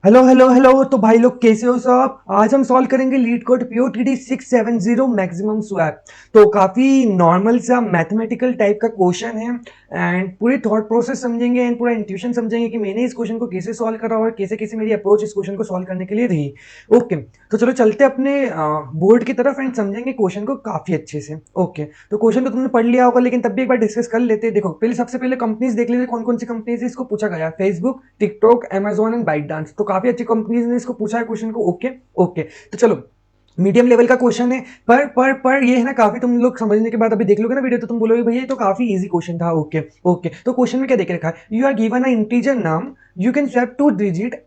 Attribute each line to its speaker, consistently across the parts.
Speaker 1: Hello hello hello. तो भाई लोग कैसे हो सब। आज हम सॉल्व करेंगे leet code POTD 670 maximum swap. तो काफी नॉर्मल सा मैथमेटिकल टाइप का क्वेश्चन है एंड पूरी थॉट प्रोसेस समझेंगे एंड पूरा इंट्यूशन समझेंगे कि मैंने इस क्वेश्चन को कैसे सॉल्व करा और कैसे कैसे मेरी अप्रोच इस क्वेश्चन को सॉल्व करने के लिए रही। ओके, तो चलो चलते अपने बोर्ड की तरफ एंड समझेंगे क्वेश्चन को काफी अच्छे से। ओके, तो क्वेश्चन तो तुमने पढ़ लिया होगा लेकिन तब भी एक बार डिस्कस कर लेते हैं। देखो पहले सबसे पहले कंपनीज देख लेते कौन कौन सी कंपनीज इसको पूछा गया। Facebook, TikTok, Amazon and ByteDance. तो काफी अच्छी कंपनीज ने इसको पूछा है क्वेश्चन को। ओके ओके, तो चलो मीडियम लेवल का क्वेश्चन है। पर ये है ना, काफी तुम लोग समझने के बाद अभी देख लोगे ना वीडियो तो तुम बोलोगे भैया ये तो काफी इजी क्वेश्चन था। ओके ओके, तो क्वेश्चन में क्या देख रखा है, you are given a integer num, you can swap two digit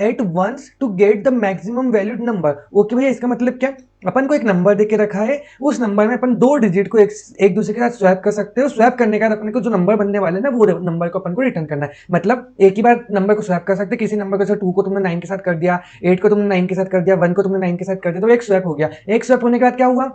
Speaker 1: at once to get the maximum valued number. Okay भैया, इसका मतलब क्या, अपन को एक नंबर देके रखा है, उस नंबर में अपन दो डिजिट को एक दूसरे के साथ स्वैप कर सकते हो। स्वैप करने के बाद अपने को जो नंबर बनने वाले ना वो नंबर को अपन को रिटर्न करना है। मतलब एक ही बार नंबर को स्वैप कर सकते हैं। किसी नंबर को जैसे 2 को तुमने 9 के साथ कर दिया, 8 को तुमने 9 के साथ कर दिया, 1 को तुमने 9 के साथ कर दिया, तो एक स्वैप हो गया। एक स्वैप होने के बाद क्या हुआ,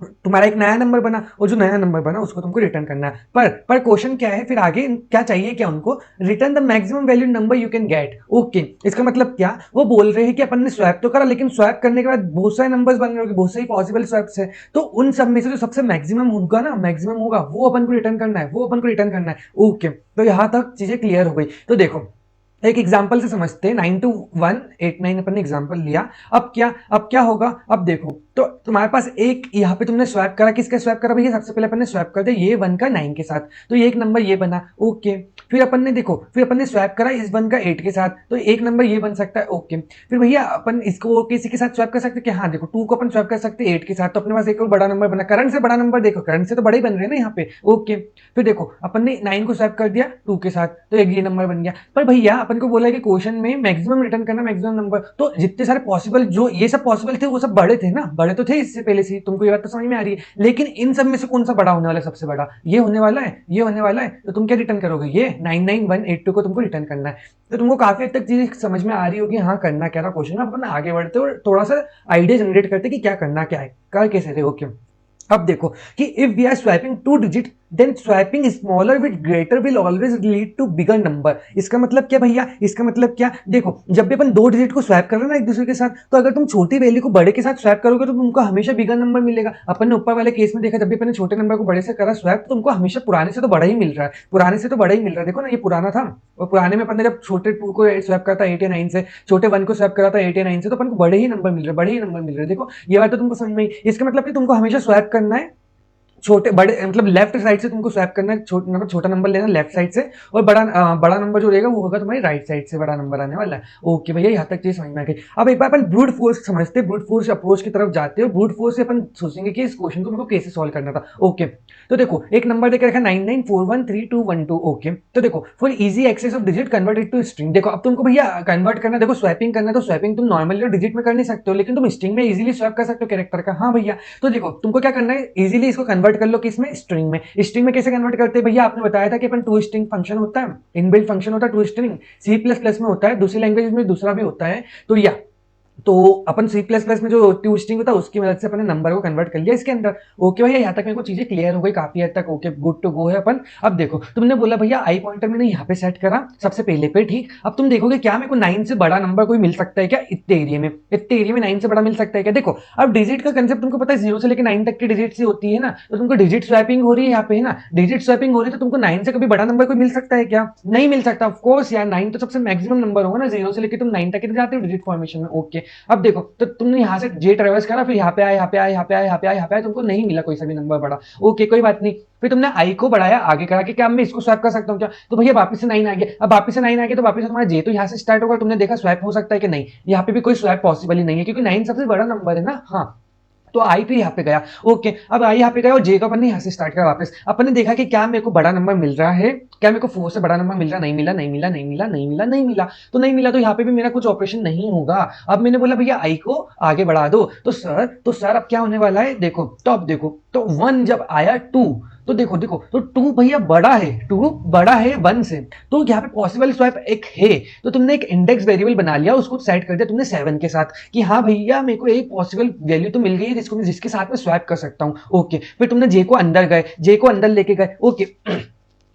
Speaker 1: तुम्हारा एक नया नंबर बना और जो नया नंबर बना उसको तुमको रिटर्न करना है। पर क्वेश्चन क्या है फिर आगे, क्या चाहिए, क्या उनको return the maximum value number you can get. Okay, इसका मतलब क्या, वो बोल रहे हैं कि अपन ने स्वैप तो करा लेकिन स्वैप करने के बाद बहुत सारे नंबर्स बन रहे होंगे, बहुत सारी पॉसिबल स्वैप्स है, तो उन सब में से जो सबसे मैक्सिमम होगा ना, मैक्सिमम होगा वो अपन को रिटर्न करना है, वो अपन को रिटर्न करना है। ओके, तो यहां तक चीजें क्लियर हो गई। तो देखो एक एग्जाम्पल से समझते हैं। 9 to 1 8 9 अपन ने एग्जाम्पल लिया। अब क्या होगा, अब देखो तो तुम्हारे पास एक यहाँ पे तुमने स्वैप करा, किसका स्वैप करा भैया, सबसे पहले अपन ने स्वैप कर दिया ये 1 का 9 के साथ, तो ये एक नंबर ये बना। ओके, फिर अपन ने देखो, फिर अपन ने स्वैप करा इस 1 का 8 के साथ, तो एक नंबर ये बन सकता है। ओके, फिर भैया अपन इसको किसी के साथ स्वैप कर सकते हैं कि हाँ देखो 2 को अपन स्वैप कर सकते हैं 8 के साथ, तो अपने पास एक और बड़ा नंबर बना। करंट से बड़ा नंबर, देखो करंट से तो बड़े ही बन रहे हैं ना यहाँ पे। ओके, फिर देखो अपन ने 9 को स्वैप कर दिया 2 के साथ, तो एक ये नंबर बन गया। पर भैया अपन को बोला है कि क्वेश्चन में मैक्सिमम रिटर्न करना, मैक्सिमम नंबर, तो जितने सारे पॉसिबल जो ये सब पॉसिबल थे वो सब बड़े थे ना, बड़े तो थे इससे पहले से, तुमको ये बात तो समझ में आ रही है। लेकिन इन सब में से कौन सा बड़ा होने वाला है, सबसे बड़ा ये होने वाला है, ये होने वाला है, तो तुम क्या रिटर्न करोगे, ये 99182 को तुमको रिटर्न करना है। तो तुमको काफी हद तक चीज समझ में आ रही होगी हाँ करना क्या था क्वेश्चन में। अपन आगे बढ़ते और थोड़ा सा आइडिया जनरेट करते कि क्या करना क्या है, कर कैसे रहे। ओके, अब देखो कि if we are swapping two digit then swapping smaller with greater will always lead to bigger number. इसका मतलब क्या भैया, इसका मतलब क्या, देखो जब भी अपन दो डिजिट को स्वैप कर रहे हैं ना एक दूसरे के साथ, तो अगर तुम छोटी वैल्यू को बड़े के साथ स्वैप करोगे तो तुमको हमेशा बिगर नंबर मिलेगा। अपन ने ऊपर वाले केस में देखा, जब भी अपन ने छोटे नंबर को बड़े से करा स्वैप, तो तुमको हमेशा पुराने से तो बड़ा ही मिल रहा है, पुराने से तो बड़ा ही मिल रहा है। देखो ना ये पुराना था और पुराने में अपन ने जब छोटे 2 को स्वैप करता 8 या 9 से, छोटे 1 को स्वैप करा था 8 या 9 से, तो अपन को बड़े ही नंबर मिल रहे हैं, बड़े ही नंबर मिल रहे हैं। देखो ये बात तो तुमको समझ में आई। इसका मतलब कि तुमको हमेशा स्वैप करना है छोटे बड़े, मतलब लेफ्ट साइड से तुमको स्वैप करना है, मतलब छोटा नंबर लेना लेफ्ट साइड से, और बड़ा नंबर जो रहेगा वो होगा तुम्हारी राइट साइड से, बड़ा नंबर आने वाला है। ओके भैया यहाँ तक चीज समझ में आ गई। अब एक बार अपन ब्रूट फोर्स समझते हैं, ब्रूट फोर्स अप्रोच की तरफ जाते हैं। ब्रूट फोर्स से अपन सोचेंगे कि इस क्वेश्चन को हमको कैसे सॉल्व करना था। ओके, तो देखो एक नंबर देकर रखा 99413212। ओके, तो देखो for easy access of digit convert it to string. देखो अब तुमको भैया कन्वर्ट करना, देखो स्वैपिंग करना, तो स्वैपिंग तुम नॉर्मली डिजिट में कर नहीं सकते हो, लेकिन तुम स्ट्रिंग में इजीली स्वैप कर सकते हो कैरेक्टर का। हाँ भैया, तो देखो तुमको क्या करना है, इजीली इसको कन्वर्ट कर लो किसमें, स्ट्रिंग में। स्ट्रिंग में कैसे कन्वर्ट करते हैं भैया, आपने बताया था कि अपन टू स्ट्रिंग फंक्शन होता है, इनबिल्ट फंक्शन होता है टू स्ट्रिंग, C++ में होता है, दूसरी लैंग्वेज में दूसरा भी होता है। तो या तो अपन C++ में जो टू स्ट्रिंग होता है उसकी मदद से अपन ने नंबर को कन्वर्ट कर लिया इसके अंदर। ओके भैया यहाँ तक मेरे को चीजें क्लियर हो गई काफी हद तक। ओके, गुड टू गो है अपन। अब देखो तुमने बोला भैया आई पॉइंटर मैंने यहाँ पे सेट करा सबसे पहले पे, ठीक। अब तुम देखोगे क्या मेरे को 9 से बड़ा नंबर कोई मिल सकता है क्या, इतने एरिया में, इतने एरिया में 9 से बड़ा मिल सकता है क्या। देखो अब डिजिट का कंसेप्ट तुमको पता है 0 से लेकर 9 तक की डिजिट से होती है ना, तो तुमको डिजिट स्वैपिंग हो रही है यहाँ पे, है ना, डिजिट स्वैपिंग हो रही है, तो तुमको 9 से कभी बड़ा नंबर कोई मिल सकता है क्या, नहीं मिल सकता। ऑफ कोर्स यार 9 तो सबसे मैक्सिमम नंबर होगा ना, 0 से लेकर तुम 9 तक के जाते हो डिजिट फॉर्मेशन में। ओके, अब देखो तो तुमने यहाँ से जे ट्रेवर्स करा, फिर यहाँ पे आया, यहाँ पे आया, यहाँ पे आया, यहाँ पे आया, यहाँ पे आया, तुमको नहीं मिला कोई सा भी नंबर बड़ा। ओके कोई बात नहीं, फिर तुमने आई को बढ़ाया आगे करा कि क्या मैं इसको स्वैप कर सकता हूँ क्या, तो भैया वापस से 9 आ गया। अब वापस से 9 आ गया तो वापस से तुम्हारा जे तो यहाँ से स्टार्ट होगा, तुमने देखा स्वैप हो सकता है कि नहीं, यहाँ पे भी कोई स्वैप पॉसिबल ही नहीं है क्योंकि 9 सबसे बड़ा नंबर है ना। हाँ, तो आई पे यहाँ पे गया। ओके, अब आई यहाँ पे गया और जे का अपन ने यहाँ से स्टार्ट करा वापस। अपन ने देखा कि क्या मेरे को बड़ा नंबर मिल रहा है, क्या मेरे को 4 से बड़ा नंबर मिल रहा, नहीं मिला, नहीं मिला, नहीं मिला, नहीं मिला, नहीं मिला, तो नहीं मिला, तो यहाँ पे भी मेरा कुछ ऑपरेशन नहीं होगा। अब मैंने बोला भैया आई को आगे बढ़ा दो, तो सर अब क्या होने वाला है, देखो तो अब देखो तो 1 जब आया 2, तो देखो देखो तो 2 भैया बड़ा है, 2 बड़ा है 1 से, तो यहाँ पे पॉसिबल स्वैप एक है, तो तुमने एक इंडेक्स वेरिएबल बना लिया, उसको सेट कर दिया तुमने 7 के साथ कि हाँ भैया मेरे को एक पॉसिबल वैल्यू तो मिल गई है जिसके साथ मैं स्वैप कर सकता हूँ। ओके, फिर तुमने जे को अंदर गए, जे को अंदर लेके गए। ओके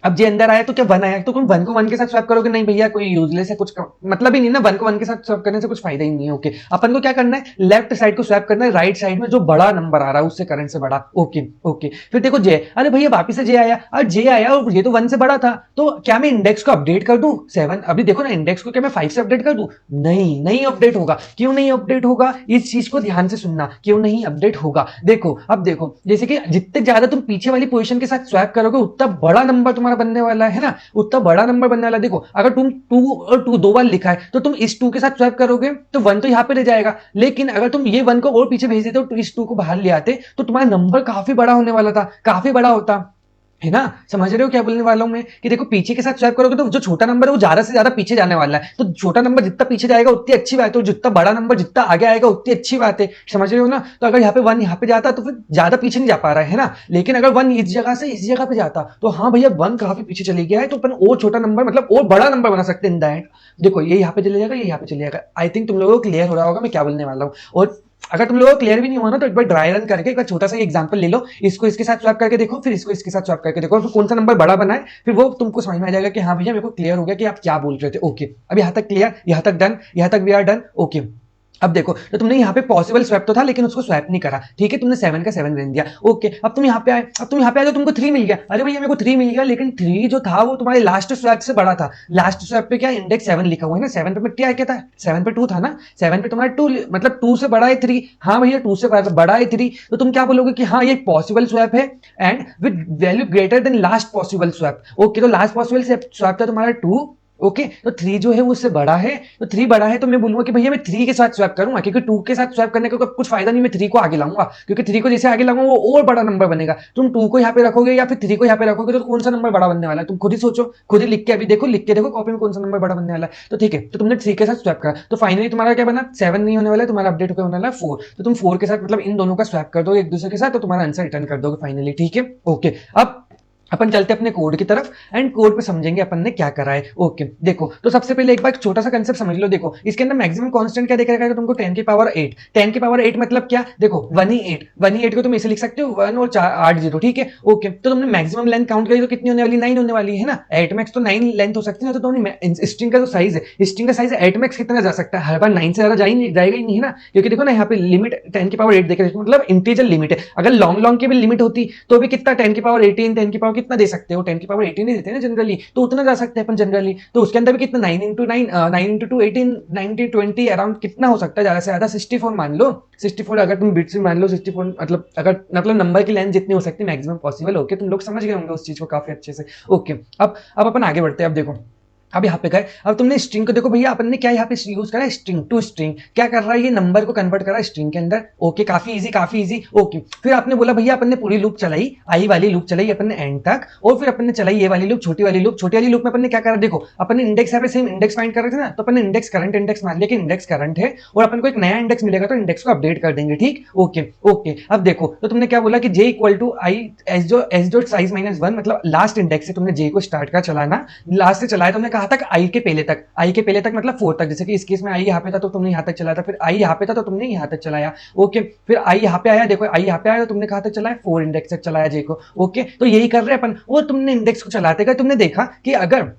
Speaker 1: अब जे अंदर आया तो क्या वन आया, तो तुम वन को वन के साथ स्वैप करोगे, नहीं भैया कोई यूजलेस है, कुछ मतलब ही नहीं ना, वन को वन के साथ स्वैप करने से कुछ फायदा ही नहीं है। ओके, अपन को क्या करना है, लेफ्ट साइड को स्वैप करना है, राइट साइड में जो बड़ा नंबर आ रहा है उससे करंट से बड़ा। ओके ओके, फिर देखो जे, अरे भैया वापिस से जे आया, और जे आया और ये तो वन से बड़ा था, तो क्या मैं इंडेक्स को अपडेट कर दूं 7, अभी देखो ना इंडेक्स को क्या मैं 5 से अपडेट कर दूं, नहीं नहीं अपडेट होगा। क्यों नहीं अपडेट होगा, इस चीज को ध्यान से सुनना, क्यों नहीं अपडेट होगा। देखो अब देखो, जैसे कि जितने ज्यादा तुम पीछे वाली पोजीशन के साथ स्वैप करोगे उतना बड़ा नंबर तुम्हारा बनने वाला है ना, उतना बड़ा नंबर बनने वाला है। देखो अगर तुम 2 और 2 दो बार लिखा है तो तुम इस 2 के साथ स्वैप करोगे तो 1 तो यहाँ पे रह जाएगा, लेकिन अगर तुम ये 1 को और पीछे भेज देते हो, इस 2 को बाहर ले आते तो तुम्हारा नंबर काफी बड़ा होने वाला था, काफी बड़ा होता है ना। समझ रहे हो क्या बोलने वाला हूं मैं, कि देखो पीछे के साथ स्वैप करोगे तो जो छोटा नंबर है वो ज्यादा से ज्यादा पीछे जाने वाला है, तो छोटा नंबर जितना पीछे जाएगा उतनी अच्छी बात है, और जितना बड़ा नंबर जितना आगे आएगा उतनी अच्छी बात है। समझ रहे हो ना, तो अगर यहाँ पे 1 यहाँ पे जाता तो फिर ज्यादा पीछे नहीं जा पा रहा है ना, लेकिन अगर 1 इस जगह से इस जगह पे जाता तो हाँ भैया 1 काफी पीछे चले गया है, तो अपन और छोटा नंबर मतलब और बड़ा नंबर बना सकते हैं इन द एंड। देखो ये यहाँ पे चले जाएगा, ये यहाँ पे चले जाएगा। आई थिंक तुम लोगों को क्लियर हो रहा होगा मैं क्या बोलने वाला हूँ, और अगर तुम लोगों को क्लियर भी नहीं हुआ ना तो एक बार ड्राई रन करके एक बार छोटा सा एग्जांपल ले लो, इसको इसके साथ स्वैप करके देखो, फिर इसको इसके साथ स्वैप करके देखो, फिर कौन सा नंबर बड़ा बना है, फिर वो तुमको समझ में आ जाएगा कि हाँ भैया मेरे को क्लियर हो गया कि आप क्या बोल रहे थे। ओके, अब यहाँ तक क्लियर, यहाँ तक डन, यहाँ तक वी आर डन। ओके, अब देखो तो तुमने यहाँ पे पॉसिबल स्वैप तो था लेकिन उसको स्वैप नहीं करा, ठीक है, तुमने 7 का 7 रहने दिया। ओके, अब तुम यहाँ पे आए, अब तुम यहाँ पे आए तो तुमको 3 मिल गया, अरे भैया मेरे को 3 मिल गया, लेकिन 3 जो था वो तुम्हारे लास्ट स्वैप से बड़ा था। लास्ट स्वैप पे क्या इंडेक्स 7 लिखा हुआ है ना, 7 पे क्या क्या था, 7 पे 2 था ना, 7 पे तुम्हारा 2 मतलब 2 से बड़ा है 3, हाँ भैया 2 से बड़ा है 3, तो तुम क्या बोलोगे कि हाँ ये पॉसिबल स्वैप है and with value greater than last possible swap. Okay, तो लास्ट पॉसिबल स्वैप था तुम्हारा 2। ओके, तो 3 जो है वो उससे बड़ा है, तो 3 बड़ा है तो मैं बोलूंगा कि भैया मैं 3 के साथ स्वैप करूंगा, क्योंकि 2 के साथ स्वैप करने का कुछ फायदा नहीं, मैं 3 को आगे लाऊंगा, क्योंकि 3 को जैसे आगे लाऊंगा वो और बड़ा नंबर बनेगा। तुम 2 को यहाँ पे रखोगे या फिर 3 को यहाँ पे रखोगे तो कौन सा नंबर बड़ा बनने वाला है, तुम खुद ही सोचो, खुद ही लिख के अभी देखो, लिख के देखो कॉपी में कौन सा नंबर बड़ा बनने वाला है। तो ठीक है, तो तुमने 3 के साथ स्वैप करा, तो फाइनली तुम्हारा क्या बना, 7 नहीं होने वाला है, तुम्हारा अपडेट होकर होने वाला है 4, तो तुम 4 के साथ मतलब इन दोनों का स्वैप कर दो एक दूसरे के साथ, तो तुम्हारा आंसर रिटर्न कर दोगे फाइनली। ठीक है, ओके, अब अपन चलते अपने कोड की तरफ एंड कोड पे समझेंगे अपन ने क्या करा है। ओके, देखो तो सबसे पहले एक बार छोटा सा कंसेप्ट समझ लो। देखो इसके अंदर मैक्सिमम कांस्टेंट क्या देखा रहेगा तुमको, 10 की पावर 8। 10 की पावर 8 मतलब क्या, देखो 1 ही 8, 1 ही 8 को तुम ऐसे लिख सकते हो 1 और 8 0। ठीक है, ओके, तो तुमने मैक्सिमम लेंथ काउंट करी तो कितनी होने वाली, 9 होने वाली है ना, 8 मैक्स तो 9 लेंथ हो सकती है ना, तो तुमने स्ट्रिंग का जो साइज है, स्ट्रिंग का साइज 8 मैक्स कितना जा सकता है, हर बार 9 से ज्यादा जाएगा ही नहीं है ना, क्योंकि देखो ना यहाँ पे लिमिट 10 की पावर 8 देखे, मतलब इंटीजर लिमिट है। अगर लॉन्ग लॉन्ग की भी लिमिट होती तो भी कितना 10 की पावर 18, 10 की पावर कितना दे सकते हो, 10 की पावर 18 ही देते हैं ना जनरली, तो उतना जा सकते हैं अपन जनरली, तो उसके अंदर भी कितना 9 इंटू 9, 9 इंटू 2 18, 90 20 अराउंड कितना हो सकता है, ज्यादा से ज्यादा 64 मान लो, 64 अगर तुम बिट्स में मान लो 64, मतलब अगर मतलब नंबर की लेंथ जितनी हो सकती है मैक्सिमम पॉसिबल। ओके, तुम लोग समझ गए होंगे उस चीज को काफी अच्छे से। ओके, अब अपन आगे बढ़ते हैं। अब देखो अब यहाँ पे गए, अब तुमने स्ट्रिंग को देखो भैया अपन ने क्या यहाँ पे यूज करा है, स्ट्रिंग टू स्ट्रिंग, क्या कर रहा है ये नंबर को कन्वर्ट करा है स्ट्रिंग के अंदर। ओके, काफी इजी काफी इजी। ओके, फिर आपने बोला भैया अपन ने पूरी लूप चलाई, आई वाली लूप चलाई अपन ने एंड तक, और फिर अपन ने चलाई ये वाली लूप, छोटी वाली लूप, छोटी वाली लूप में अपन ने क्या करा, देखो अपन ने इंडेक्स यहाँ पे सेम इंडेक्स फाइंड कर रहे थे ना, तो अपन ने इंडेक्स करंट इंडेक्स मान लिया कि इंडेक्स करंट है, और अपन को एक नया इंडेक्स मिलेगा तो इंडेक्स को अपडेट कर देंगे। ठीक, ओके ओके, अब देखो तो तुमने क्या बोला कि J equal to I S dot size minus 1, मतलब लास्ट इंडेक्स से तुमने जे को स्टार्ट का चलाना, लास्ट से चलाया तुमने कहा तक आई के पहले तक, आई के पहले तक मतलब 4 तक, जैसे कि इस केस में आई यहाँ पे था तो तुमने यहाँ तक चलाया था, फिर आई यहाँ पे था तो तुमने यहाँ तक चलाया। ओके, फिर आई यहाँ पे आया, देखो आई यहाँ पे आया तो तुमने कहा तक चलाया, 4 इंडेक्स तक चलाया जे को। ओके, तो यही कर रहे हैं अपन, और तुमने इंडेक्स को चलाते गए, तुमने देखा कि अगर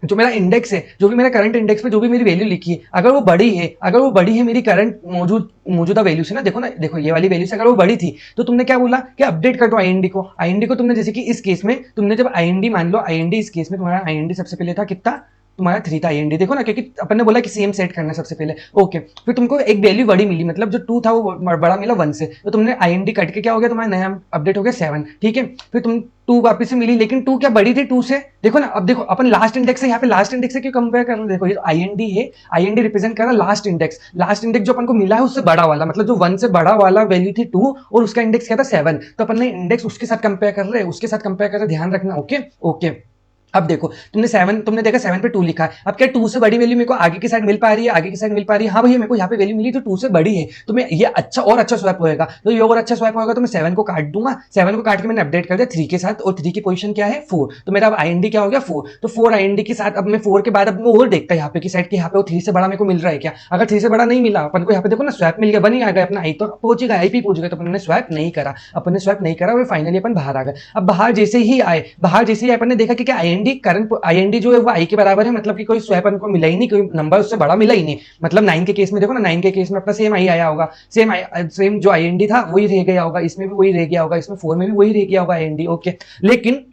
Speaker 1: जो मेरा इंडेक्स है, जो भी मेरा करंट इंडेक्स पे जो भी मेरी वैल्यू लिखी है, अगर वो बड़ी है, अगर वो बड़ी है मेरी करंट मौजूदा वैल्यू से ना, देखो ना, देखो ये वाली वैल्यू से अगर वो बड़ी थी तो तुमने क्या बोला कि अपडेट कर दो आईएनडी को। आईएनडी को तुमने जैसे कि इस केस में तुमने जब आईएनडी मान लो, आईएनडी इस केस में तुम्हारा आईएनडी सबसे पहले था कितना, तुम्हारा 3 था आईएनडी, देखो ना, क्योंकि अपन ने बोला कि सेम सेट करना सबसे पहले। ओके, फिर तुमको एक वैल्यू बड़ी मिली, मतलब जो 2 था वो बड़ा मिला 1 से, तो तुमने आईएनडी कट के क्या हो गया, तुम्हारा नया अपडेट हो गया 7। ठीक है, फिर तुम 2 वापस से मिली, लेकिन 2 क्या बड़ी थी 2 से, देखो ना, अब देखो अपन लास्ट इंडेक्स से यहाँ पे लास्ट इंडेक्स से क्यों कंपेयर कर रहे हैं, देखो ये आईएनडी है, आईएनडी रिप्रेजेंट कर रहा है लास्ट इंडेक्स, लास्ट इंडेक्स जो अपन को मिला है उससे बड़ा वाला, मतलब जो 1 से बड़ा वाला वैल्यू थी 2 और उसका इंडेक्स क्या था 7, तो अपन ने इंडेक्स उसके साथ कंपेयर कर रहे हैं, उसके साथ कंपेयर कर रहे, ध्यान रखना। ओके ओके, अब देखो तुमने देखा 7 पे 2 लिखा है। अब क्या 2 से बड़ी वैल्यू मेरे को आगे की साइड मिल पा रही है, आगे की साइड मिल पा रही है। हाँ भैया मेरे को यहाँ पे वैल्यू मिली तो 2 से बड़ी है, तो मैं ये अच्छा और अच्छा स्वैप होएगा। तो ये और अच्छा स्वैप होएगा तो मैं 7 को काट दूंगा। 7 को काट के मैंने अपडेट कर दिया 3 के साथ, और 3 की पोजीशन क्या है 4। तो मेरा अब आईएनडी क्या हो गया 4। तो 4 आईएनडी के साथ अब मैं 4 के बाद अब मैं और देखता है यहाँ पे की साइड, यहाँ पे वो 3 से बड़ा मेरे को मिल रहा है क्या। अगर 3 से बड़ा नहीं मिला, अपन को यहाँ पे देखो ना स्वैप मिल गया, बन ही आ गया अपना आई तो पहुंच गया, आईपी पहुंच गया। तो अपन ने स्वैप नहीं करा, अपन ने स्वैप नहीं करा, और फाइनली अपन बाहर आ गए। अब बाहर जैसे ही आए, बाहर जैसे ही अपन ने देखा कि क्या आईएनडी करंट आईएनडी जो है वो आई के बराबर है, मतलब कि कोई स्वैप हमको मिला ही नहीं, कोई नंबर उससे बड़ा मिला ही नहीं। मतलब 9 के केस में देखो ना, 9 के केस में अपना सेम आई आया होगा, सेम जो आईएनडी था वही रह गया होगा, इसमें भी वही रह गया होगा, इसमें 4 में भी वही रह गया होगा आईएनडी। ओके, लेकिन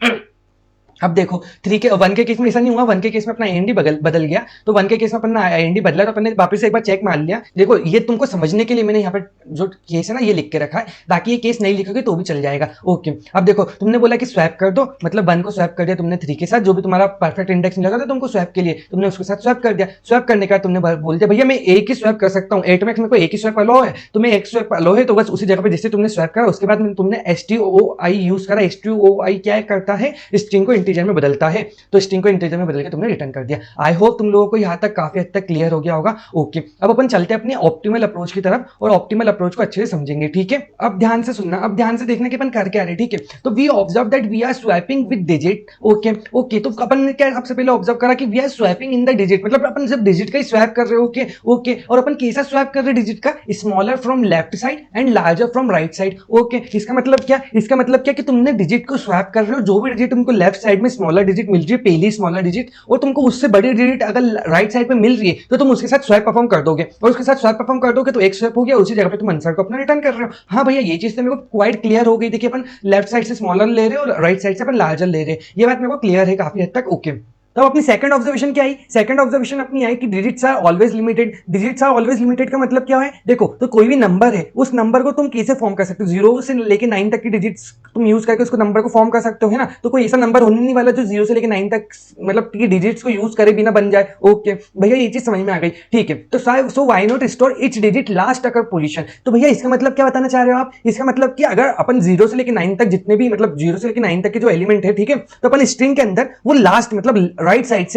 Speaker 1: अब देखो 1 के केस में ऐसा नहीं हुआ। 1 के केस में अपना आईएनडी बदल गया, तो 1 के केस में अपना आईएनडी बदला, तो अपन ने वापस से एक बार चेक मार लिया। देखो ये तुमको समझने के लिए मैंने यहाँ पे जो केस है ना ये लिख के रखा है, ताकि ये केस नहीं लिखोगे तो भी चल जाएगा। ओके, अब देखो तुमने बोला कि स्वैप कर दो, मतलब 1 को स्वैप कर दिया तुमने 3 के साथ, जो भी तुम्हारा परफेक्ट इंडेक्स मिला था तुमको स्वैप के लिए, तुमने उसके साथ स्वैप कर दिया। स्वैप करने का तुमने बोल दिया भैया मैं एक ही स्वैप कर सकता हूँ, 8 मैक्स में कोई एक ही स्वैप अलो है, तुम्हें एक स्वैप अलो है, तो बस उसी जगह पे जैसे तुमने स्वैप करा उसके बाद तुमने एसटीओआई यूज करा। एसटीओआई क्या करता है, स्ट्रिंग को इंटीजर में बदलता है, तो स्ट्रिंग को इंटीजर में बदल के तुमने रिटर्न कर दिया। आई होप तुम लोगों को यहाँ तक काफी हद तक क्लियर हो गया होगा। ओके, अब अपन चलते हैं अपने ऑप्टिमल अप्रोच की तरफ, और ऑप्टिमल अप्रोच को अच्छे से समझेंगे। ठीक है, अब ध्यान से सुनना, अब ध्यान से देखना कि अपन कर क्या रहे। ठीक है, तो we observe that we are swapping with digit. Okay okay, तो अपन ने क्या सबसे पहले ऑब्जर्व करा कि we are swapping in the digit, मतलब अपन जब डिजिट का ही स्वैप कर रहे हो। ओके ओके, और अपन कैसा स्वैप कर रहे हैं डिजिट का, smaller from left side and larger from right side. Okay, इसका मतलब क्या, इसका मतलब क्या कि तुमने डिजिट को स्वैप कर रहे हो, जो भी डिजिट तुमको लेफ्ट साइड में स्मॉलर डिजिट मिल रही है, पहली स्मॉलर डिजिट, और तुमको उससे बड़ी डिजिट अगर राइट साइड पे मिल रही है तो तुम उसके साथ स्वैप परफॉर्म कर दोगे, और उसके साथ स्वैप परफॉर्म कर दोगे तो एक स्वैप हो गया, उसी जगह पे तुम आंसर को अपना रिटर्न कर रहे हो। हाँ भैया ये चीज तो मेरे को क्वाइट क्लियर हो गई थी कि अपन लेफ्ट साइड से स्मॉलर ले रहे हैं और राइट साइड से अपन लार्जर ले रहे हैं, ये बात मेरे को क्लियर है काफी हद तक। ओके, तो अपनी सेकंड ऑब्जर्वेशन क्या आई, सेकंड ऑब्जर्वेशन अपनी आई कि digits are always limited. Digits are always limited का मतलब क्या है, देखो तो कोई भी नंबर है उस नंबर को तुम कैसे फॉर्म कर सकते हो, 0 से लेके 9 तक की डिजिट्स तुम यूज करके उसको नंबर को फॉर्म कर सकते हो, है ना। तो कोई ऐसा नंबर होने नहीं वाला जो 0 से लेके 9 तक मतलब की डिजिट्स को यूज करे बिना बन जाए। ओके भैया ये चीज समझ में आ गई। ठीक है, तो so why not store each digit last occur position. तो भैया इसका मतलब क्या बताना चाह रहे हो आप, इसका मतलब कि अगर अपन 0 से लेके 9 तक जितने भी मतलब 0 से लेके 9 तक के जो एलिमेंट है, ठीक है, तो अपन स्ट्रिंग के अंदर वो लास्ट मतलब राइट साइड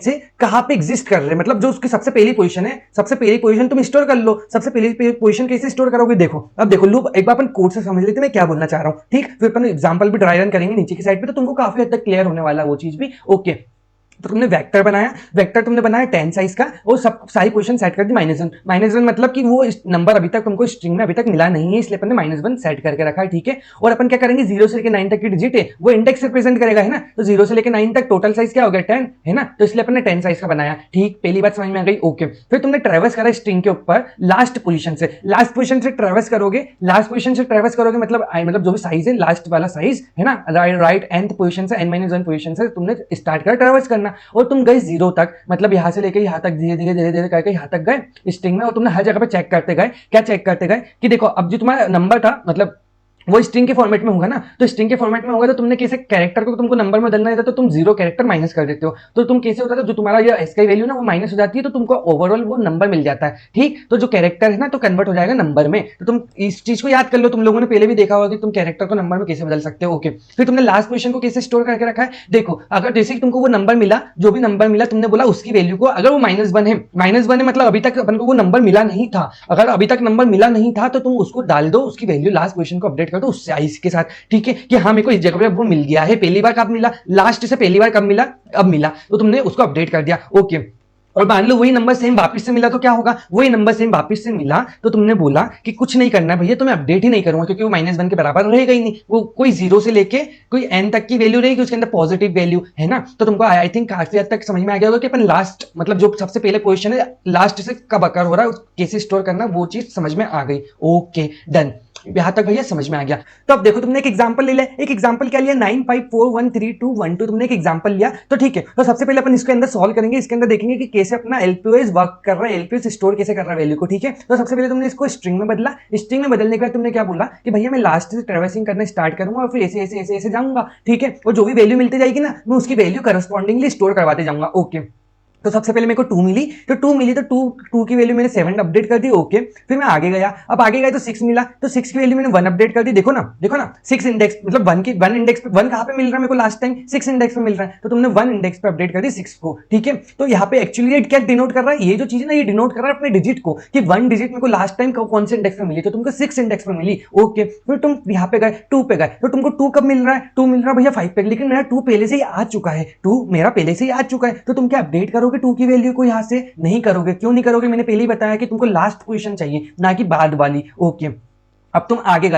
Speaker 1: से कहां पे एग्जिस्ट कर रहे हैं, मतलब जो उसकी सबसे पहली पोजीशन है, सबसे पहली पोजीशन तुम स्टोर कर लो। सबसे पहली पोजीशन कैसे स्टोर करोगे, देखो अब देखो लूप एक बार अपन कोड से समझ लेते हैं मैं क्या बोलना चाह रहा हूं। ठीक, फिर अपन एग्जांपल भी ड्राई रन करेंगे नीचे की साइड पे, तो तुमको काफी हद तक क्लियर होने वाला वो चीज भी। ओके, तो तुमने वेक्टर बनाया, वेक्टर तुमने बनाया 10 साइज का, और सब सारी पोजीशन सेट कर दी -1। -1 मतलब कि वो नंबर अभी तक तुमको स्ट्रिंग में अभी तक मिला नहीं है, इसलिए अपन ने -1 सेट करके रखा है। ठीक है, और अपन क्या करेंगे 0 से लेकर 9 तक की डिजिट है वो इंडेक्स रिप्रेजेंट करेगा, है ना। तो 0 से लेकर 9 तक टोटल साइज क्या हो गया 10, है ना, तो इसलिए अपन ने 10 साइज का बनाया। ठीक, पहली बात समझ में आ गई। ओके, फिर तुमने ट्रेवर्स करा स्ट्रिंग के ऊपर लास्ट पोजीशन से, लास्ट पोजीशन से ट्रेवर्स करोगे, लास्ट पोजीशन से ट्रेवर्स करोगे मतलब जो भी साइज है लास्ट वाला साइज, है ना, राइट nth पोजीशन से n-1 पोजीशन से तुमने स्टार्ट करा ट्रेवर्स करना, और तुम गए 0 तक, मतलब यहां से लेके यहां तक धीरे धीरे करके यहां तक गए स्ट्रिंग में, और तुमने हर जगह पे चेक करते गए। क्या चेक करते गए कि देखो अब जो तुम्हारा नंबर था मतलब वो स्ट्रिंग के फॉर्मेट में होगा ना, तो स्ट्रिंग के फॉर्मेट में होगा तो तुमने कैसे कैरेक्टर को तुमको नंबर में बदलना है तो तुम 0 कैरेक्टर माइनस कर देते हो, तो तुम कैसे होता है जो तुम्हारा ये एस का वैल्यू ना वो माइनस हो जाती है, तो तुमको ओवरऑल वो नंबर मिल जाता है। ठीक, तो जो कैरेक्टर है ना तो कन्वर्ट हो जाएगा नंबर में, तो तुम इस चीज को याद कर लो, तुम लोगों ने पहले भी देखा होगा कि तुम कैरेक्टर को नंबर में कैसे बदल सकते हो। ओके, फिर तुमने लास्ट पोजीशन को कैसे स्टोर करके रखा है, देखो अगर जैसे कि तुमको वो नंबर मिला, जो भी नंबर मिला तुमने बोला उसकी वैल्यू को, अगर वो -1 है, -1 है मतलब अभी तक अपन को वो नंबर मिला नहीं था, अगर अभी तक नंबर मिला नहीं था तो तुम उसको डाल दो, उसकी वैल्यू लास्ट पोजीशन को अपडेट कर दो उस साइज के साथ। ठीक है, कि हाँ मेरे को इस जगह पे वो मिल गया है, पहली बार कब मिला, लास्ट से पहली बार कब मिला, अब मिला, तो तुमने उसको अपडेट कर दिया। ओके, और मान लो वही नंबर सेम वापस से मिला तो क्या होगा, वही नंबर सेम वापस से मिला तो तुमने बोला कि कुछ नहीं करना भैया, तो मैं अपडेट ही नहीं करूंगा क्योंकि वो -1 के बराबर रहेगा ही नहीं, वो कोई 0 से लेके कोई n तक की वैल्यू रहेगी, उसके अंदर पॉजिटिव वैल्यू, है ना। तो तुमको आई थिंक काफी हद तक समझ में आ गया होगा कि अपन लास्ट मतलब जो सबसे पहले पोजीशन है लास्ट से कब अकर हो रहा है कैसे स्टोर करना, वो चीज समझ में आ गई। ओके डन, यहां तक भैया समझ में आ गया। तो अब देखो तुमने एक एग्जांपल ले लिया, एक एग्जांपल क्या लिया 954132212, तुमने एक एग्जांपल लिया। तो ठीक है, तो सबसे पहले अपन इसके अंदर सॉल्व करेंगे, इसके अंदर देखेंगे कि कैसे अपना एलपीओएस वर्क कर रहा है, एलपीओएस स्टोर कैसे कर रहा है वैल्यू को। ठीक है, तो सबसे पहले तुमने इसको स्ट्रिंग में बदला, स्ट्रिंग में बदलने के बाद तुमने क्या बोला कि भैया मैं लास्ट से ट्रेवर्सिंग करना स्टार्ट करूंगा और फिर ऐसे ऐसे ऐसे ऐसे जाऊंगा। ठीक है, और जो भी वैल्यू मिलती जाएगी ना मैं उसकी वैल्यू करस्पॉन्डिंगली स्टोर करवाते जाऊंगा। ओके, तो सबसे पहले मेरे को 2 मिली, तो 2 मिली, तो 2 2 की वैल्यू मैंने 7 अपडेट कर दी, ओके। फिर मैं आगे गया, अब आगे गया तो 6 मिला, तो 6 की वैल्यू मैंने 1 अपडेट कर दी। देखो ना 6 इंडेक्स मतलब 1 की 1 इंडेक्स पे 1 कहां पे मिल रहा है मेरे को लास्ट टाइम, 6 इंडेक्स पे मिल रहा है, तो तुमने 1 इंडेक्स पे अपडेट कर दी 6 को, ठीक है। तो यहाँ पे एक्चुअली क्या डिनोट कर रहा है, ये जो चीज है ना, ये डिनोट कर रहा है अपने डिजिट को, कि 1 डिजिट मेरे को लास्ट टाइम कौन से इंडेक्स पे मिली, तो तुमको 6 इंडेक्स पे मिली, ओके। फिर तुम यहाँ पे गए 2 पे गए, तो तुमको 2 कब मिल रहा है, 2 मिल रहा है भैया 5 पे, लेकिन मेरा 2 पहले से ही आ चुका है, 2 मेरा पहले से ही आ चुका है, तो तुम क्या अपडेट करोगे 2 की वैल्यू को यहाँ से, नहीं करोगे। क्यों नहीं करोगे, मैंने पहले ही बताया कि तुमको लास्ट पोजीशन चाहिए ना कि बाद वाली, ओके। अब तुम आगे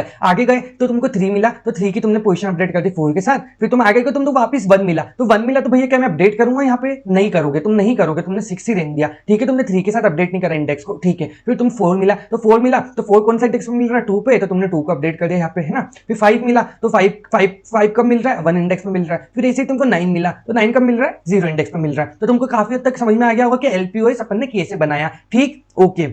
Speaker 1: गए तो तुमको 3 मिला, तो 3 की तुमने पोजीशन अपडेट कर दी 4 के साथ। फिर तुम आगे गए, तुमको वापस 1 मिला, तो 1 मिला तो भैया क्या मैं अपडेट करूंगा यहाँ पे, नहीं करोगे, तुम नहीं करोगे, तुमने 6 ही रहने दिया, ठीक है। तुमने 3 के साथ अपडेट नहीं करा इंडेक्स को, ठीक है। फिर तुम 4 मिला, तो 4 मिला, तो 4 कौन सा इंडेक्स पे मिल रहा है, 2 पे, तो तुमने 2 को अपडेट कर दिया यहाँ पे, है ना। फिर 5 मिला, तो 5 कब मिल रहा है, 1 इंडेक्स में मिल रहा है। फिर ऐसे ही तुमको 9 मिला, तो 9 कब मिल रहा है, 0 इंडेक्स में मिल रहा है। तो तुमको काफी हद तक समझ में आ गया होगा कि एलपीओएस अपन ने कैसे बनाया, ठीक, ओके।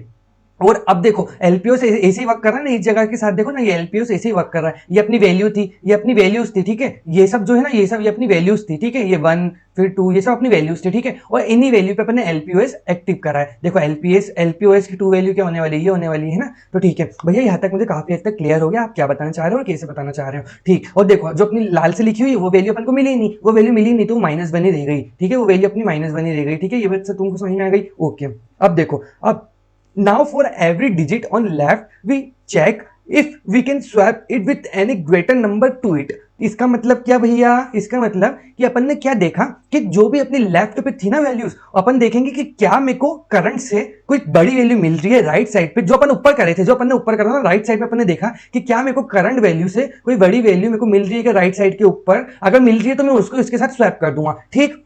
Speaker 1: और अब देखो एलपीओस ऐसे ही वर्क कर रहा है ना, इस जगह के साथ देखो ना, ये एलपीओस ऐसे ही वर्क कर रहा है, ये अपनी वैल्यू थी, ये अपनी वैल्यूज थी, ठीक है। ये सब जो है ना, ये सब ये अपनी वैल्यूज थी, ठीक है। ये 1 फिर 2 ये सब अपनी वैल्यूज थी, ठीक है। और इन्हीं वैल्यू पे अपन ने एलपीओएस एक्टिव करा है। देखो एलपीओएस की 2 वैल्यू क्या होने वाली है, ये होने वाली है ना। तो ठीक है भैया, यहाँ तक मुझे काफी हद तक क्लियर हो गया आप क्या बताना चाह रहे हो और कैसे बताना चाह रहे हो, ठीक। और देखो जो अपनी लाल से लिखी हुई वो वैल्यू अपन को मिली नहीं, वो वैल्यू मिली नहीं, तो -1 ही रह गई, ठीक है। वो वैल्यू अपनी -1 ही रह गई, ठीक है। ये बात से तुमको समझ में आ गई, ओके। अब देखो, अब now for every digit on left we check if we can swap it with any greater number to it। इसका मतलब क्या भैया, इसका मतलब कि अपन ने क्या देखा कि जो भी अपनी लेफ्ट पे थी ना वैल्यूज, अपन देखेंगे कि क्या मेरे को करंट से कोई बड़ी वैल्यू मिल रही है राइट साइड पे, जो अपन ऊपर करे थे, जो अपन ने ऊपर करा था राइट साइड पे अपन ने देखा कि क्या मेरे को करंट वैल्यू से कोई बड़ी वैल्यू मेरे को मिल रही है कि राइट साइड के ऊपर, अगर मिल रही है तो मैं उसको इसके साथ स्वैप कर दूंगा, ठीक।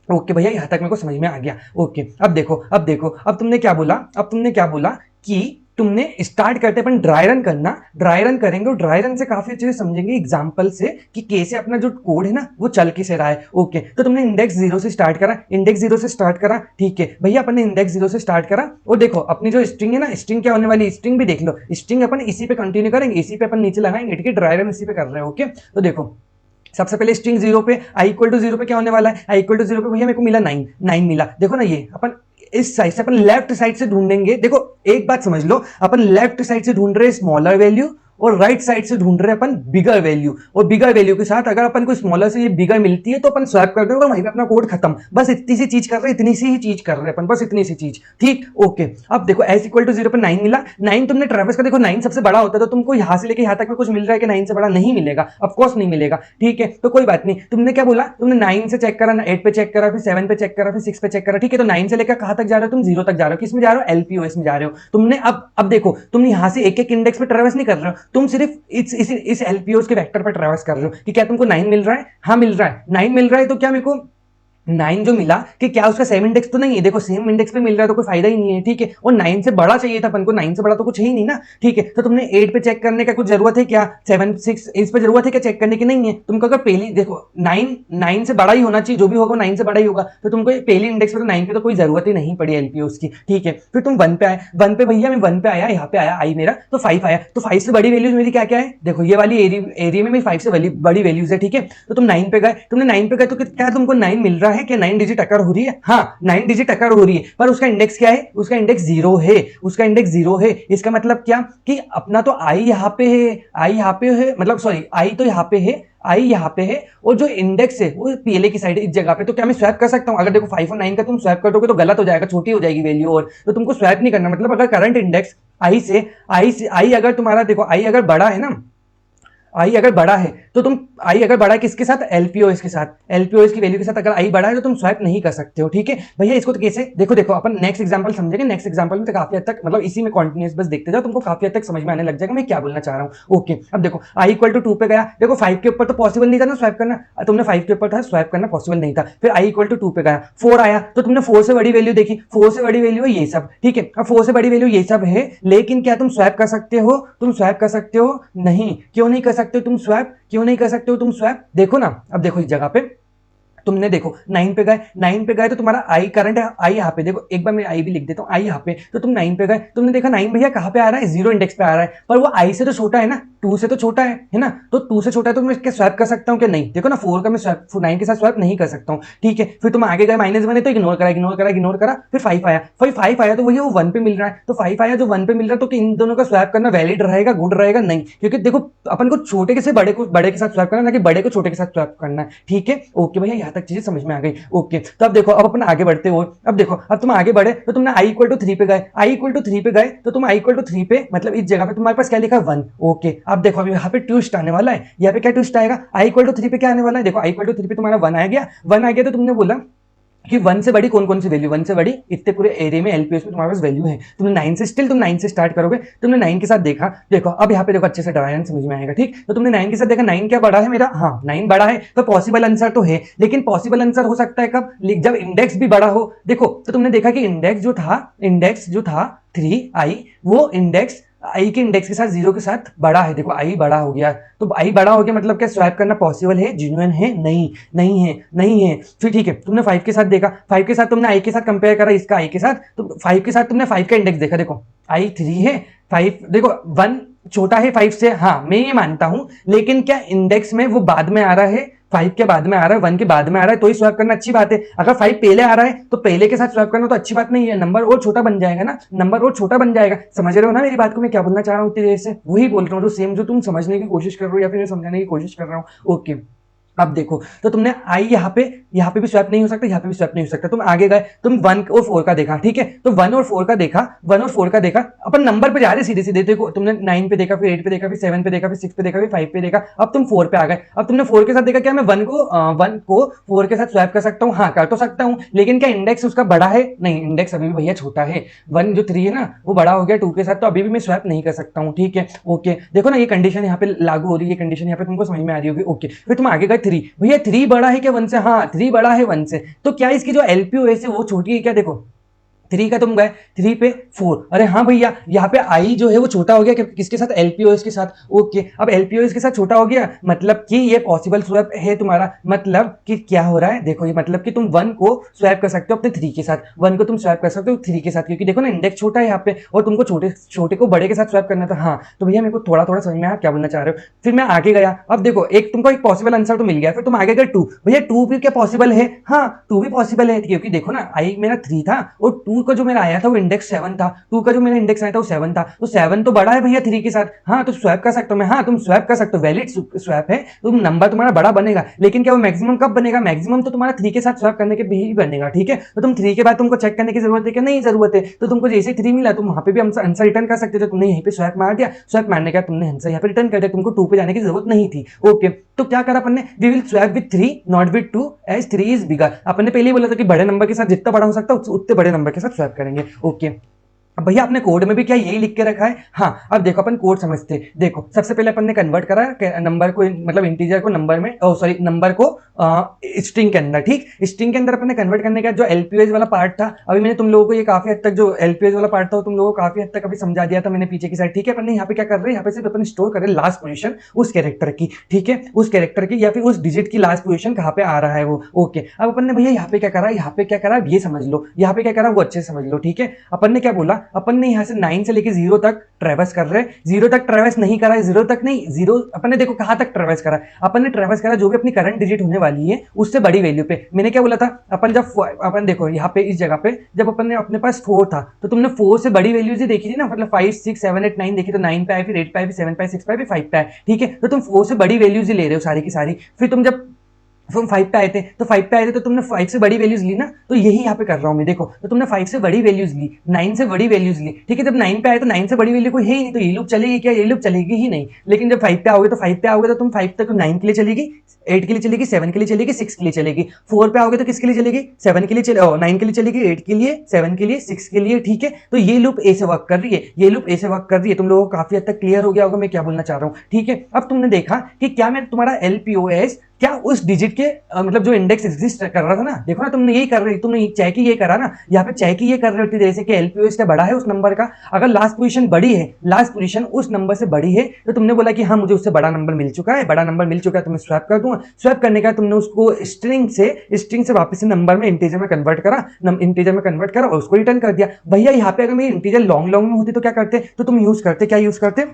Speaker 1: ओके भैया, यहां तक मेरे को समझ में आ गया, ओके। अब तुमने क्या बोला, कि तुमने स्टार्ट करते अपन ड्राई रन करना, ड्राई रन करेंगे और ड्राई रन से काफी अच्छे से समझेंगे एग्जांपल से कि कैसे अपना जो कोड है ना वो चल कैसे रहा है, ओके। तो तुमने इंडेक्स 0 से स्टार्ट करा, ठीक है भैया। अपन ने इंडेक्स 0 से स्टार्ट करा, और देखो अपनी जो स्ट्रिंग है ना, स्ट्रिंग क्या होने वाली, स्ट्रिंग भी देख लो, स्ट्रिंग अपन इसी पे कंटिन्यू करेंगे, इसी पे अपन नीचे लगाएंगे, ठीक है। ड्राई रन इसी पे कर रहे हैं, ओके। तो देखो सबसे पहले स्ट्रिंग 0 पे i इक्वल टू 0 पे क्या होने वाला है, i इक्वल टू 0 पे भैया मेरे को मिला 9 मिला। देखो ना, ये अपन इस साइड से अपन लेफ्ट साइड से ढूंढेंगे। देखो एक बात समझ लो, अपन लेफ्ट साइड से ढूंढ रहे हैं स्मॉलर वैल्यू, और राइट साइड से ढूंढ रहे हैं अपन बिगर वैल्यू, और बिगर वैल्यू के साथ अगर अपन को स्मॉलर से ये बिगर मिलती है तो अपन स्वैप कर देंगे और वहीं पे अपना कोड खत्म। बस इतनी सी चीज कर रहे हैं, इतनी सी ही चीज कर रहे हैं अपन, बस इतनी सी चीज, ठीक, ओके। अब देखो s इक्वल टू 0 पर 9 मिला, 9 तुमने ट्रेवर्स का, देखो 9 सबसे बड़ा होता है, तो तुमको यहां से लेके यहां तक में कुछ मिल रहा है कि 9 से बड़ा नहीं मिलेगा, ऑफकोर्स नहीं मिलेगा, ठीक है। तो कोई बात नहीं, तुमने क्या बोला, तुमने 9 से चेक करा, 8 पे चेक करा, फिर 7 पे चेक करा, फिर 6 पे चेक करा, ठीक है। तो 9 से लेकर कहां तक जा रहे हो तुम, 0 तक जा रहे हो, किसमें जा रहे हो, एलपीओएस में जा रहे हो तुमने। अब देखो तुम यहां से एक एक इंडेक्स पे ट्रेवर्स नहीं कर रहे हो, तुम सिर्फ इस एलपीओस के वेक्टर पर ट्रेवर्स कर रहे हो कि क्या तुमको 9 मिल रहा है, हाँ मिल रहा है, 9 मिल रहा है, तो क्या मेरे को 9 जो मिला कि क्या उसका सेम इंडेक्स तो नहीं है, देखो सेम इंडेक्स पे मिल रहा है तो कोई फायदा ही नहीं है, ठीक है। और 9 से बड़ा चाहिए था अपन को, 9 से बड़ा तो कुछ है ही नहीं ना, ठीक है। तो तुमने 8 पे चेक करने का कुछ जरूरत है क्या, 7 6 इस पे जरूरत है क्या चेक करने की, नहीं है। तुमको अगर पहली देखो 9 से बड़ा ही होना चाहिए, जो भी होगा 9 से बड़ा ही होगा, तो तुमको पहली इंडेक्स पे तो 9 पे तो कोई जरूरत ही नहीं पड़ी एलपीओस की, ठीक है। फिर तुम 1 पे आए, 1 पे भैया मैं 1 पे आया, यहाँ पे आया आई मेरा, तो 5 आया, तो 5 से बड़ी वैल्यूज मेरी क्या क्या है, देखो ये वाली एरिया में मेरी 5 से बड़ी वैल्यूज है, ठीक है। तो तुम 9 पे गए, तुमने 9 पे गए तो क्या तुमको 9 मिल रहा है, क्या 9 डिजिट अकर हो रही है, हाँ 9 डिजिट अकर हो रही है, पर उसका इंडेक्स क्या है, उसका इंडेक्स 0 है, उसका इंडेक्स 0 है। इसका मतलब क्या कि अपना तो आई यहाँ पे है, आई यहाँ पे है, मतलब सॉरी आई तो यहाँ पे है, आई यहाँ पे है, और जो इंडेक्स है वो पीएलए की साइड है इस जगह पे। तो क्या मैं स्वैप कर सकता हूँ, अगर देखो 5 और 9 का तुम स्वैप कर दोगे तो गलत हो जाएगा, छोटी हो जाएगी वैल्यू, और तो तुमको स्वैप नहीं करना। मतलब अगर करंट इंडेक्स आई अगर तुम्हारा देखो आई अगर बड़ा है ना, आई अगर बड़ा है तो तुम आई अगर बड़ा है किसके साथ, एलपीओएस के साथ, एलपीओएस की वैल्यू के साथ अगर आई बड़ा है तो तुम स्वैप नहीं कर सकते हो, ठीक है भैया। इसको तो कैसे, देखो अपन नेक्स्ट एग्जांपल समझेंगे, नेक्स्ट एग्जांपल में तो काफी हद तक मतलब इसी में कंटीन्यूअस बस देखते जाओ, तुमको काफी हद तक समझ में आने लग जाएगा मैं क्या बोलना चाह रहा हूँ, ओके। अब देखो आई इक्वल टू 2 पे गया, देखो 5 के ऊपर तो पॉसिबल नहीं था ना स्वैप करना, तुमने 5 के ऊपर था स्वैप करना पॉसिबल नहीं था। फिर आई इक्वल टू 2 पे गया, 4 आया, तो तुमने 4 से बड़ी वैल्यू देखी, 4 से बड़ी वैल्यू है ये सब, ठीक है। अब 4 से बड़ी वैल्यू ये सब है, लेकिन क्या तुम स्वैप कर सकते हो, तुम स्वैप कर सकते हो नहीं, क्यों नहीं कर सकते हो तुम स्वैप, क्यों नहीं कर सकते हो तुम स्वैप, देखो ना। अब देखो इस जगह पे तुमने देखो 9 पे गए, 9 पे गए तो तुम्हारा आई करंट है, आई यहाँ पे देखो, एक बार मैं आई भी लिख देता हूँ, आई यहाँ पे, तो तुम 9 पे गए, तुमने देखा 9 भैया कहाँ पे आ रहा है, 0 इंडेक्स पे आ रहा है, पर वो आई से तो छोटा है ना, 2 से तो छोटा है ना, तो 2 से छोटा है तो मैं क्या स्वैप कर स्वैप कर सकता हूँ क्या? नहीं। देखो ना 4 का मैं स्वैप 9 के साथ स्वैप नहीं कर सकता हूँ, ठीक है। फिर तुम आगे गए -1 है तो इग्नोर करा, फिर 5 आया, फिर 5 आया तो वही वो 1 पे मिल रहा है, तो 5 आया जो 1 पे मिल रहा है, तो इन दोनों का स्वैप करना वैलिड रहेगा, गुड रहेगा? नहीं, क्योंकि देखो अपन को छोटे के से बड़े के साथ स्वैप करना, ना कि बड़े को छोटे के साथ स्वैप करना है, ठीक है। ओके भैया, यहाँ तक चीजें समझ में आ गई। ओके, तो अब देखो, अब अपन आगे बढ़ते हो, अब देखो, अब तुम आगे बढ़े तो तुमने i = 3 पे गए, i = 3 पे गए तो तुम i = 3 पे मतलब इस जगह पे तुम्हारे पास क्या लिखा? 1। ओके, अब देखो, अब यहाँ पे ट्विस्ट आने वाला है, यहाँ पे क्या ट्विस्ट आएगा? i = 3 पे क्या आने वाला है? देखो i = 3 पे तुम्हारा 1 आ गया, 1 आ गया तो तुमने बोला कि 1 से बड़ी कौन कौन सी वैल्यू, 1 से बड़ी इतने पूरे एरिया में एलपीएस में तुम्हारे पास वैल्यू है, तुमने 9 से तुम 9 से स्टार्ट करोगे, तुमने 9 के साथ देखा, देखो अब यहाँ पे देखो अच्छे से डायग्राम समझ में आएगा, ठीक। तो तुमने 9 के साथ देखा, 9 क्या बड़ा है मेरा? हाँ, 9 बड़ा है, तो पॉसिबल आंसर तो है, लेकिन पॉसिबल आंसर हो सकता है कब? जब इंडेक्स भी बड़ा हो। देखो, तो तुमने देखा कि इंडेक्स जो था 3i, वो इंडेक्स आई के इंडेक्स के साथ 0 के साथ बड़ा है। देखो आई बड़ा हो गया, तो आई बड़ा हो गया मतलब क्या स्वैप करना पॉसिबल है, जेन्युइन है? नहीं, नहीं है। फिर ठीक है, तुमने 5 के साथ देखा, 5 के साथ तुमने आई के साथ कंपेयर करा, इसका आई के साथ, तो 5 के साथ तुमने 5 का इंडेक्स देखा, देखो आई 3 है, 5 देखो 1 छोटा है 5 से, हाँ मैं ये मानता हूं, लेकिन क्या इंडेक्स में वो बाद में आ रहा है? 5 के बाद में आ रहा है, 1 के बाद में आ रहा है, तो ही स्वैप करना अच्छी बात है। अगर 5 पहले आ रहा है तो पहले के साथ स्वैप करना तो अच्छी बात नहीं है, नंबर और छोटा बन जाएगा ना, नंबर और छोटा बन जाएगा। समझ रहे हो ना मेरी बात को, मैं क्या बोलना चाह रहा हूँ? इतनी देर से वही बोल रहा हूँ, जो सेम जो तुम समझने की कोशिश कर रहे हो या फिर समझाने की कोशिश कर रहा हूँ। ओके, अब देखो, तो तुमने आई यहाँ पे भी स्वैप नहीं हो सकता, यहाँ पे भी स्वैप नहीं हो सकता, तुम आगे गए, तुम 1 और 4 का देखा, ठीक है, तो 1 और 4 का देखा, 1 और 4 का देखा, अपन नंबर पे जा रहे सीधे सीधे। देखो तुमने 9 पे देखा, फिर 8 पे देखा, फिर 7 पे देखा, फिर 6 पे देखा, फिर 5 पे देखा, अब तुम 4 पे आ गए। अब तुमने 4 के साथ देखा, क्या मैं 1 को 4 के साथ स्वैप कर सकता हूँ? हाँ, कर तो सकता हूँ, लेकिन क्या इंडेक्स उसका बड़ा है? नहीं, इंडेक्स अभी भी भैया छोटा है। 1 जो 3 है ना, वो बड़ा हो गया 2 के साथ, तो अभी भी मैं स्वैप नहीं कर सकता हूँ, ठीक है। ओके, देखो ना ये कंडीशन यहाँ पे लागू हो रही है, ये कंडीशन यहाँ पे तुमको समझ में आ रही होगी। ओके, फिर तुम आगे गए 3, भैया 3 बड़ा है क्या 1 से? हाँ, 3 बड़ा है 1 से, तो क्या इसकी जो एलपीओएस है वो छोटी है क्या? देखो 3 का तुम गए, 3 पे 4, अरे हाँ भैया, यहाँ पे आई जो है वो छोटा हो गया, किसके साथ? एलपीओएस के साथ। ओके, अब एलपीओएस के साथ छोटा हो गया, मतलब कि ये पॉसिबल स्वैप है तुम्हारा, मतलब कि क्या हो रहा है? देखो ये मतलब कि तुम 1 को स्वैप कर सकते हो अपने 3 के साथ, 1 को तुम स्वैप कर सकते हो 3 के साथ, क्योंकि देखो ना इंडेक्स छोटा है यहाँ पे, और तुमको छोटे को बड़े के साथ स्वैप करना था। हाँ, तो भैया मेरे को थोड़ा थोड़ा समझ में आया क्या बोलना चाह रहे हो। फिर मैं आगे गया, अब देखो तुमको एक पॉसिबल आंसर तो मिल गया, फिर तुम आगे गए 2, भैया 2 भी क्या पॉसिबल है? हाँ, 2 भी पॉसिबल है, क्योंकि देखो ना आई मेरा 3 था और 2 का जो मेरा आया था इंडेक्स 7 था, 2 का जो मेरा इंडेक्स आया था वो 7 था, तो 7 तो बड़ा है भैया 3 के साथ। हाँ, तो स्वैप कर सकता हूं मैं, हाँ तुम स्वैप कर सकते हो, वैलिड स्वैप है, तो नंबर तुम्हारा बड़ा बनेगा, लेकिन क्या वो मैक्सिमम कब बनेगा? मैक्सिमम तो तुम्हारा 3 के साथ स्वैप करने के भी बनेगा, ठीक है। तो तुम 3 के बाद तुमको चेक करने की जरूरत है कि नहीं जरूरत है, तो तुमको जैसे 3 मिला तुम वहां पे भी आंसर रिटर्न कर सकते थे, तुमने यहीं पे स्वैप मार दिया, स्वैप मारने के बाद तुमने आंसर यहाँ पे रिटर्न कर दिया, तुमको 2 पे जाने की जरूरत नहीं थी। ओके, तो क्या करा अपन ने? We will swap with 3 not with 2 as 3 is bigger. अपन ने पहले ही बोला था कि बड़े नंबर के साथ जितना बड़ा हो सकता है उतने बड़े नंबर के साथ स्वैप करेंगे। ओके, अब भैया अपने कोड में भी क्या यही लिख के रखा है? हाँ, अब देखो अपन कोड समझते हैं। देखो सबसे पहले अपन ने कन्वर्ट करा नंबर को, मतलब इंटीजर को नंबर में, सॉरी नंबर को स्ट्रिंग के अंदर, ठीक। स्ट्रिंग के अंदर अपन ने कन्वर्ट करने के बाद जो एलपीएस वाला पार्ट था, अभी मैंने तुम लोगों को ये काफी हद तक जो एलपीएस वाला पार्ट था तुम लोगों को काफी हद तक अभी समझा दिया था मैंने पीछे की साइड, ठीक है। अपन ने यहाँ पे क्या कर रहे हैं, यहाँ पे सिर्फ अपन स्टोर कर रहे हैं लास्ट पोजीशन उस कैरेक्टर की, ठीक है, उस कैरेक्टर की या फिर उस डिजिट की लास्ट पोजीशन कहाँ पे आ रहा है वो। ओके, अब अपन ने भैया यहाँ पे क्या करा, यहाँ पे क्या करा ये समझ लो, यहाँ पे क्या करा वो अच्छे से समझ लो, ठीक है। अपन ने क्या बोला, अपन ने यहाँ से 9 से लेके 0 तक ट्रेवर्स कर रहे हैं, 0 तक ट्रेवर्स नहीं करा है, 0 तक नहीं, 0 अपन ने देखो कहां तक ट्रेवर्स करा, अपन ने ट्रेवर्स करा जो भी अपनी करंट डिजिट होने वाली है उससे बड़ी वैल्यू पे। मैंने क्या बोला था, अपन देखो यहाँ पे इस जगह पे जब अपन ने अपने पास 4 था तो तुमने 4 से बड़ी वैल्यूज ही देखी थी ना, मतलब 5 6 7 8 9 देखी, तो 9 पे आए, फिर 8 पे आए, फिर 7 पे आए, 6 पे आए, फिर 5 पे आए, ठीक है। तो तुम 4 से बड़ी वैल्यूज ही ले रहे हो सारी की सारी। फिर तुम जब 5 पे आए थे तो 5 पे आए थे तो तुमने 5 से बड़ी वैल्यूज ली ना, तो यही यहाँ पे कर रहा हूँ मैं, देखो तो तुमने 5 से बड़ी वैल्यूज ली, 9 से बड़ी वैल्यूज ली, ठीक है। जब 9 पे आए तो 9 से बड़ी वैल्यू कोई है ही नहीं, तो ये लूप चलेगी क्या? ये लूप चलेगी ही नहीं। लेकिन जब 5 पे आओगे तो 5 पे आओगे तो तुम 5 तक 9 के लिए चलेगी, 8 के लिए चलेगी, 7 के लिए चलेगी, 6 के लिए चलेगी। 4 पे आओगे तो किसके लिए चलेगी? 7 के लिए चले, 9 के लिए चलेगी, 8 के लिए, 7 के लिए, 6 के लिए, ठीक है। तो ये लूप ए से वर्क कर रही है, ये लूप ए से वर्क कर रही है। तुम लोगों को काफी हद तक क्लियर हो गया होगा मैं क्या बोलना चाह रहा हूँ, ठीक है। अब तुमने देखा कि क्या मैं तुम्हारा एलपीओएस क्या उस डिजिट के मतलब जो इंडेक्स एग्जिस्ट कर रहा था ना, देखो ना तुमने यही कर रहे, तुमने चेक ही ये करा ना, यहाँ पे चेक ही ये कर रहे होती जैसे कि एलपीओएस क्या बड़ा है उस नंबर का। अगर लास्ट पोजीशन बड़ी है, लास्ट पोजीशन उस नंबर से बड़ी है, तो तुमने बोला कि हाँ मुझे उससे बड़ा नंबर मिल चुका है, बड़ा नंबर मिल चुका है तो मैं स्वैप कर दूंगा। स्वैप करने का तुमने उसको स्ट्रिंग से वापस से नंबर में इंटीजर में कन्वर्ट करा, इंटीजर में कन्वर्ट करा और उसको रिटर्न कर दिया। भैया यहाँ पे अगर मेरी इंटीजर लॉन्ग में होती तो क्या करते, तो तुम यूज करते, क्या यूज करते?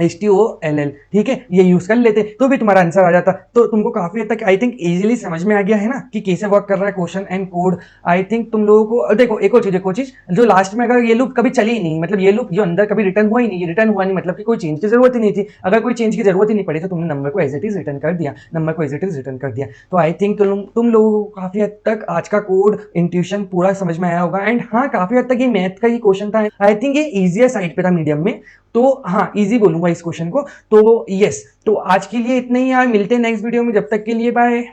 Speaker 1: HTOLL, ठीक है, ये यूज कर लेते तो भी तुम्हारा आंसर आ जाता। तो तुमको काफी हद तक आई थिंक इजीली समझ में आ गया है ना कि कैसे वर्क कर रहा है question and code. I think तुम लोगों को देखो एक और चीज जो लास्ट में, अगर ये लूप कभी चली ही नहीं, मतलब ये लूप जो अंदर कभी रिटर्न हुआ ही नहीं, ये रिटर्न हुआ नहीं मतलब कि कोई चेंज की जरूरत ही नहीं थी। अगर कोई चेंज की जरूरत ही नहीं पड़ी तो तुमने नंबर को एज इट इज रिटर्न कर दिया, नंबर को एज इट इज रिटर्न कर दिया। तो आई थिंक तुम लोगों को काफी हद तक आज का कोड इंट्यूशन पूरा समझ में आया होगा। एंड हाँ, काफी हद तक ये मैथ का ही क्वेश्चन था, आई थिंक ये इजियर साइड पे था मीडियम में, तो हाँ इजी बोलूंगा इस क्वेश्चन को। तो यस, तो आज के लिए इतना ही यार, मिलते हैं नेक्स्ट वीडियो में, जब तक के लिए बाय।